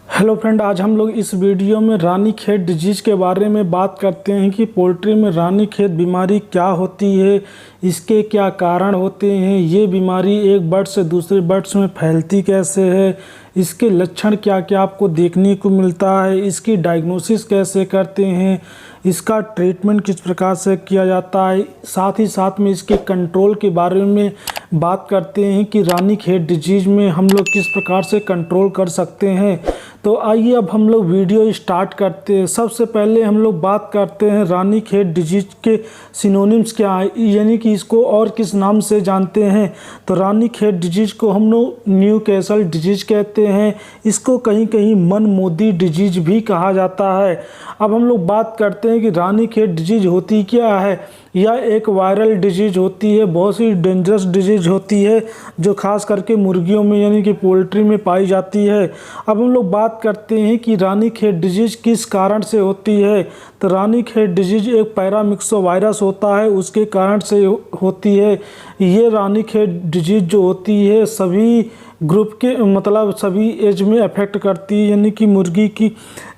Hello friend, आज हम लोग इस वीडियो में रानीखेत डिजीज़ के बारे में बात करते हैं कि पोल्ट्री में रानीखेत बीमारी क्या होती है, इसके क्या कारण होते हैं, ये बीमारी एक बर्ड से दूसरे बर्ड्स में फैलती कैसे है, इसके लक्षण क्या क्या आपको देखने को मिलता है, इसकी डायग्नोसिस कैसे करते हैं, इसका ट्रीटमेंट किस प्रकार से किया जाता है, साथ ही साथ में इसके कंट्रोल के बारे में बात करते हैं कि रानीखेत डिजीज़ में हम लोग किस प्रकार से कंट्रोल कर सकते हैं। तो आइए अब हम लोग वीडियो स्टार्ट करते हैं। सबसे पहले हम लोग बात करते हैं रानीखेत डिजीज़ के सिनोनिम्स क्या है, यानी कि इसको और किस नाम से जानते हैं। तो रानीखेत डिजीज़ को हम लोग न्यूकैसल डिजीज़ कहते हैं, इसको कहीं कहीं मनमोदी डिजीज़ भी कहा जाता है। अब हम लोग बात करते हैं कि रानीखेत डिजीज़ होती क्या है। यह एक वायरल डिजीज़ होती है, बहुत सी डेंजरस डिजीज़ होती है जो खास करके मुर्गियों में यानी कि पोल्ट्री में पाई जाती है। अब हम लोग बात करते हैं कि रानीखेत डिजीज़ किस कारण से होती है। तो रानीखेत डिजीज़ एक पैरामिक्सोवायरस होता है, उसके कारण से होती है। ये रानीखेत डिजीज़ जो होती है सभी ग्रुप के मतलब सभी एज में अफेक्ट करती है, यानी कि मुर्गी की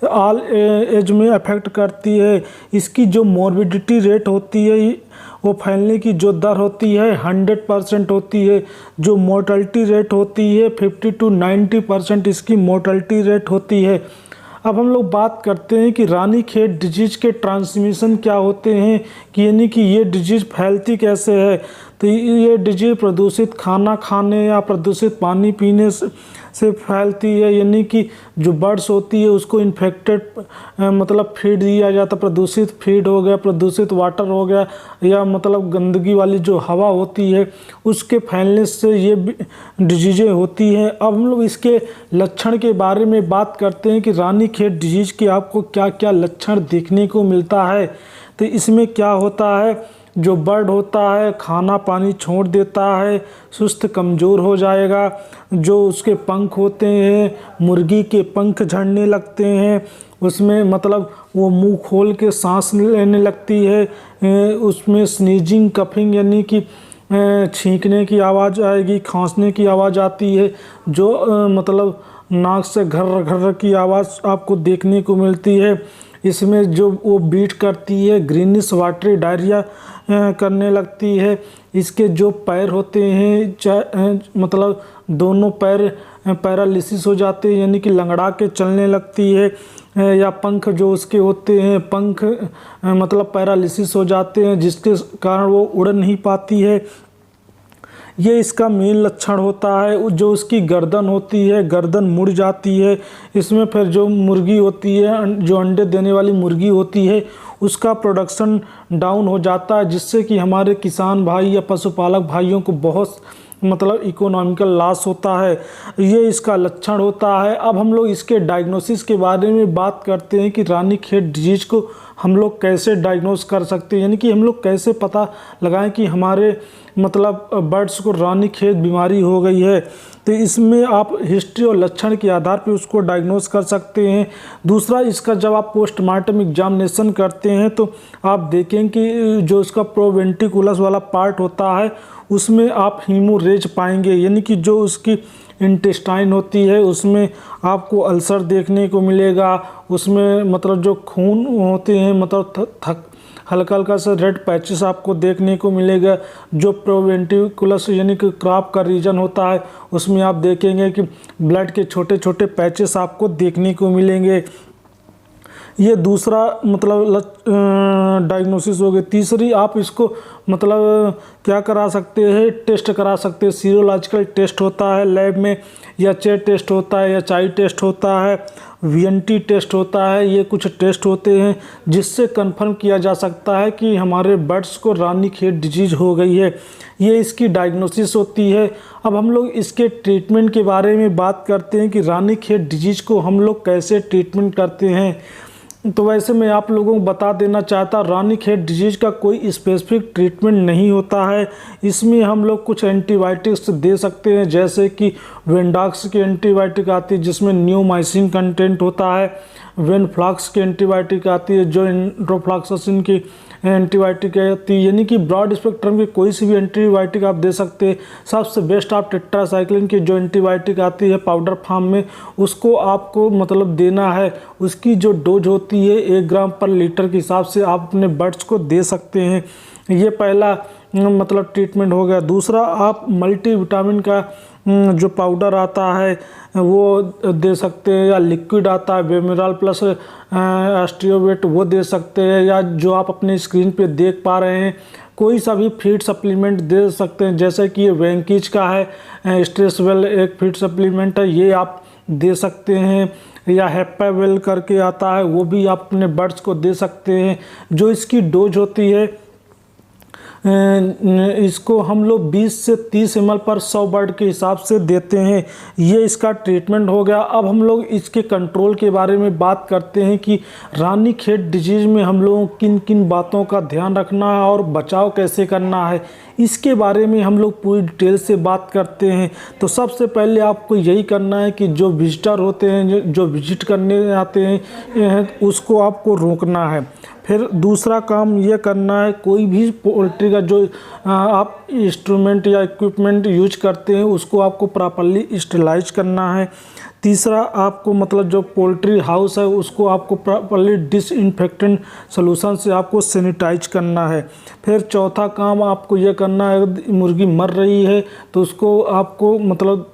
ऑल एज में अफेक्ट करती है। इसकी जो मॉर्बिडिटी रेट होती है, वो फैलने की जो दर होती है 100% होती है। जो मोर्टलिटी रेट होती है 50 to 90% इसकी मोर्टलिटी रेट होती है। अब हम लोग बात करते हैं कि रानीखेत डिजीज़ के ट्रांसमिशन क्या होते हैं, कि यानी कि ये डिजीज़ फैलती कैसे है। तो ये डिजीज़ प्रदूषित खाना खाने या प्रदूषित पानी पीने से फैलती है, यानी कि जो बर्ड्स होती है उसको इन्फेक्टेड मतलब फीड दिया जाता, प्रदूषित फीड हो गया, प्रदूषित वाटर हो गया, या मतलब गंदगी वाली जो हवा होती है उसके फैलने से ये डिजीज़ें होती हैं। अब हम लोग इसके लक्षण के बारे में बात करते हैं कि रानीखेत डिजीज़ के आपको क्या क्या लक्षण देखने को मिलता है। तो इसमें क्या होता है, जो बर्ड होता है खाना पानी छोड़ देता है, सुस्त कमज़ोर हो जाएगा, जो उसके पंख होते हैं मुर्गी के पंख झड़ने लगते हैं, उसमें मतलब वो मुंह खोल के सांस लेने लगती है, उसमें स्नीजिंग कफिंग यानी कि छींकने की आवाज़ आएगी, खांसने की आवाज़ आती है, जो मतलब नाक से घर्र घर्र की आवाज़ आपको देखने को मिलती है। इसमें जो वो बीट करती है, ग्रीनिश वाटरी डायरिया करने लगती है। इसके जो पैर होते हैं मतलब दोनों पैर पैरालिसिस हो जाते हैं, यानी कि लंगड़ा के चलने लगती है, या पंख जो उसके होते हैं पंख मतलब पैरालिसिस हो जाते हैं, जिसके कारण वो उड़ नहीं पाती है। ये इसका मेन लक्षण होता है। जो उसकी गर्दन होती है, गर्दन मुड़ जाती है। इसमें फिर जो मुर्गी होती है, जो अंडे देने वाली मुर्गी होती है, उसका प्रोडक्शन डाउन हो जाता है, जिससे कि हमारे किसान भाई या पशुपालक भाइयों को बहुत मतलब इकोनॉमिकल लॉस होता है। ये इसका लक्षण होता है। अब हम लोग इसके डायग्नोसिस के बारे में बात करते हैं कि रानीखेत डिजीज़ को हम लोग कैसे डायग्नोस कर सकते हैं, यानी कि हम लोग कैसे पता लगाएं कि हमारे मतलब बर्ड्स को रानीखेत बीमारी हो गई है। तो इसमें आप हिस्ट्री और लक्षण के आधार पर उसको डायग्नोस कर सकते हैं। दूसरा, इसका जब आप पोस्टमार्टम एग्जामिनेशन करते हैं तो आप देखें कि जो इसका प्रोवेंटिकुलस वाला पार्ट होता है उसमें आप हीमोरेज पाएंगे, यानी कि जो उसकी इंटेस्टाइन होती है उसमें आपको अल्सर देखने को मिलेगा। उसमें मतलब जो खून होते हैं मतलब हल्का हल्का सा रेड पैचेस आपको देखने को मिलेगा। जो प्रोवेंटिकुलस यानी कि क्रॉप का रीजन होता है उसमें आप देखेंगे कि ब्लड के छोटे छोटे पैचेस आपको देखने को मिलेंगे। ये दूसरा मतलब डायग्नोसिस हो गई। तीसरी, आप इसको मतलब क्या करा सकते हैं, टेस्ट करा सकते हैं। सीरोलॉजिकल टेस्ट होता है लैब में, या चेस्ट टेस्ट होता है, या चाई टेस्ट होता है, वीएनटी टेस्ट होता है। ये कुछ टेस्ट होते हैं जिससे कंफर्म किया जा सकता है कि हमारे बर्ड्स को रानीखेत डिजीज़ हो गई है। ये इसकी डायग्नोसिस होती है। अब हम लोग इसके ट्रीटमेंट के बारे में बात करते हैं कि रानीखेत डिजीज़ को हम लोग कैसे ट्रीटमेंट करते हैं। तो वैसे मैं आप लोगों को बता देना चाहता, रानीखेत डिजीज़ का कोई स्पेसिफिक ट्रीटमेंट नहीं होता है। इसमें हम लोग कुछ एंटीबायोटिक्स दे सकते हैं, जैसे कि वेंडाक्स की एंटीबायोटिक आती है जिसमें न्यूमाइसिन कंटेंट होता है, वेनफ्लॉक्स की एंटीबायोटिक आती है जो एंड्रोफ्लॉक्सासिन की एंटीबायोटिक आती है, यानी कि ब्रॉड स्पेक्ट्रम की कोई सी भी एंटीबायोटिक आप दे सकते हैं। सबसे बेस्ट आप टेट्रासाइक्लिन की जो एंटीबायोटिक आती है पाउडर फॉर्म में, उसको आपको मतलब देना है। उसकी जो डोज होती है 1 ग्राम पर लीटर के हिसाब से आप अपने बर्ड्स को दे सकते हैं। ये पहला मतलब ट्रीटमेंट हो गया। दूसरा, आप मल्टीविटामिन का जो पाउडर आता है वो दे सकते हैं, या लिक्विड आता है बेमिराल प्लस एस्ट्रियोवेट वो दे सकते हैं, या जो आप अपने स्क्रीन पे देख पा रहे हैं कोई सा भी फीड सप्लीमेंट दे सकते हैं, जैसे कि ये वेंकीज का है स्ट्रेसवेल एक फीड सप्लीमेंट है, ये आप दे सकते हैं, या हैप्पावेल करके आता है वो भी आप अपने बर्ड्स को दे सकते हैं। जो इसकी डोज होती है इसको हम लोग 20 से 30 ml पर 100 बर्ड के हिसाब से देते हैं। ये इसका ट्रीटमेंट हो गया। अब हम लोग इसके कंट्रोल के बारे में बात करते हैं कि रानीखेत डिजीज़ में हम लोगों को किन किन बातों का ध्यान रखना है और बचाव कैसे करना है, इसके बारे में हम लोग पूरी डिटेल से बात करते हैं। तो सबसे पहले आपको यही करना है कि जो विजिटर होते हैं, जो विजिट करने आते हैं, उसको आपको रोकना है। फिर दूसरा काम ये करना है, कोई भी पोल्ट्री का जो आप इंस्ट्रूमेंट या इक्विपमेंट यूज करते हैं उसको आपको प्रॉपर्ली स्टेलाइज करना है। तीसरा, आपको मतलब जो पोल्ट्री हाउस है उसको आपको प्रॉपर्ली डिसइंफेक्टेंट सोल्यूशन से आपको सैनिटाइज करना है। फिर चौथा काम आपको ये करना है, मुर्गी मर रही है तो उसको आपको मतलब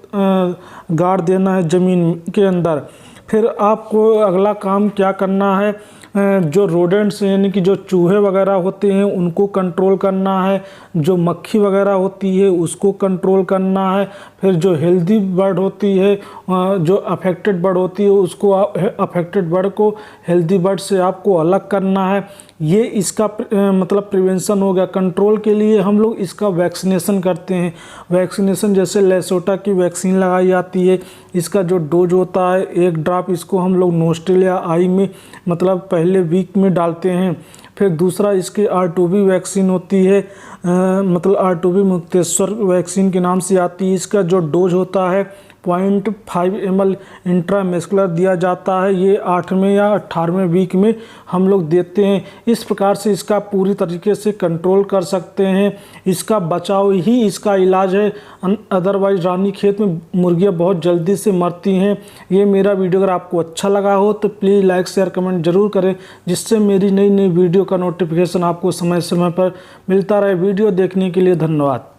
गाड़ देना है ज़मीन के अंदर। फिर आपको अगला काम क्या करना है, जो रोडेंट्स यानी कि जो चूहे वगैरह होते हैं उनको कंट्रोल करना है, जो मक्खी वगैरह होती है उसको कंट्रोल करना है। फिर जो हेल्दी बर्ड होती है, जो अफेक्टेड बर्ड होती है उसको अफेक्टेड बर्ड को हेल्दी बर्ड से आपको अलग करना है। ये इसका मतलब प्रिवेंशन हो गया। कंट्रोल के लिए हम लोग इसका वैक्सीनेशन करते हैं। वैक्सीनेशन जैसे लेसोटा की वैक्सीन लगाई जाती है, इसका जो डोज होता है 1 ड्रॉप इसको हम लोग नोस्ट्रल या आई में मतलब पहले वीक में डालते हैं। फिर दूसरा, इसके R2B वैक्सीन होती है, मतलब R2B मुक्तेश्वर वैक्सीन के नाम से आती है। इसका जो डोज होता है 0.5 ml इंट्रामेस्कुलर दिया जाता है। ये 8वें या 18वें वीक में हम लोग देते हैं। इस प्रकार से इसका पूरी तरीके से कंट्रोल कर सकते हैं। इसका बचाव ही इसका इलाज है, अदरवाइज रानीखेत में मुर्गियां बहुत जल्दी से मरती हैं। ये मेरा वीडियो अगर आपको अच्छा लगा हो तो प्लीज़ लाइक शेयर कमेंट ज़रूर करें, जिससे मेरी नई नई वीडियो का नोटिफिकेशन आपको समय समय पर मिलता रहे। वीडियो देखने के लिए धन्यवाद।